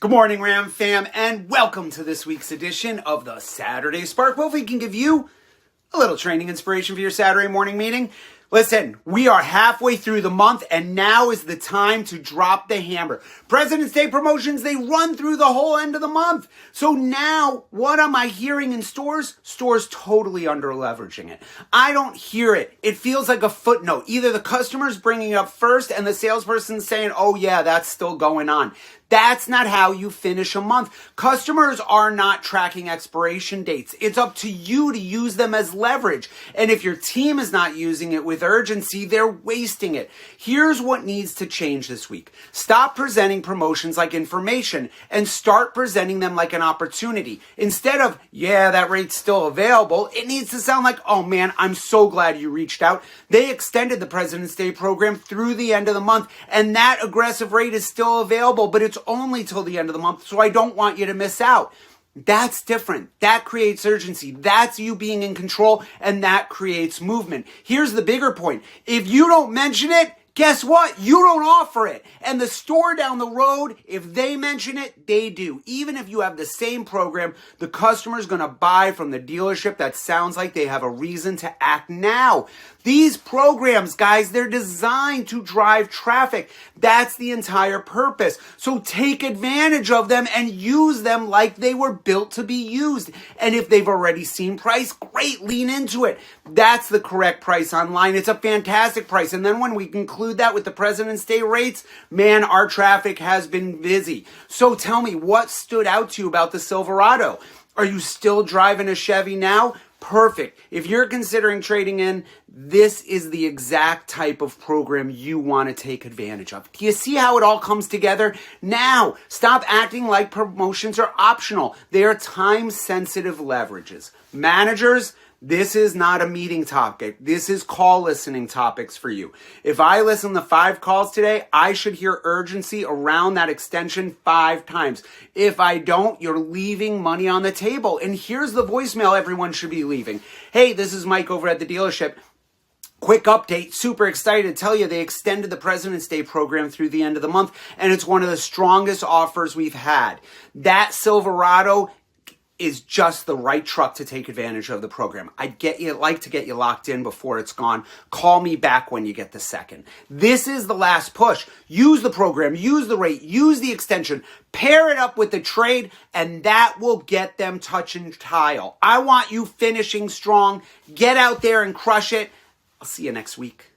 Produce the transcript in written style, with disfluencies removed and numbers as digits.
Good morning, Ram fam, and welcome to this week's edition of the Saturday Spark. Hopefully we can give you a little training inspiration for your Saturday morning meeting. Listen, we are halfway through the month, and now is the time to drop the hammer. President's Day promotions, they run through the whole end of the month. So now, what am I hearing in stores? Stores totally under-leveraging it. I don't hear it. It feels like a footnote. Either the customer's bringing it up first, and the salesperson's saying, oh yeah, that's still going on. That's not how you finish a month. Customers are not tracking expiration dates. It's up to you to use them as leverage. And if your team is not using it with urgency, they're wasting it. Here's what needs to change this week. Stop presenting promotions like information and start presenting them like an opportunity. Instead of, yeah, that rate's still available, it needs to sound like, oh man, I'm so glad you reached out. They extended the President's Day program through the end of the month, and that aggressive rate is still available, but it's only till the end of the month, so I don't want you to miss out. That's different. That creates urgency. That's you being in control, and that creates movement. Here's the bigger point. If you don't mention it, guess what? You don't offer it. And the store down the road, if they mention it, they do. Even if you have the same program, the customer's going to buy from the dealership that sounds like they have a reason to act now. These programs, guys, they're designed to drive traffic. That's the entire purpose. So take advantage of them and use them like they were built to be used. And if they've already seen price, great, lean into it. That's the correct price online. It's a fantastic price. And then when we conclude that with the President's Day rates, man, our traffic has been busy. So tell me, what stood out to you about the Silverado? Are you still driving a Chevy now? Perfect. If you're considering trading in, this is the exact type of program you want to take advantage of. Do you see how it all comes together? Now, stop acting like promotions are optional. They are time-sensitive leverages. Managers, this is not a meeting topic. This is call listening topics for you. If I listen to 5 calls today, I should hear urgency around that extension 5 times. If I don't, you're leaving money on the table. And here's the voicemail everyone should be leaving. Hey, this is Mike over at the dealership. Quick update, super excited to tell you they extended the President's Day program through the end of the month, and it's one of the strongest offers we've had. That Silverado is just the right truck to take advantage of the program. I'd like to get you locked in before it's gone. Call me back when you get the second. This is the last push. Use the program, use the rate, use the extension, pair it up with the trade, and that will get them touching tile. I want you finishing strong. Get out there and crush it. I'll see you next week.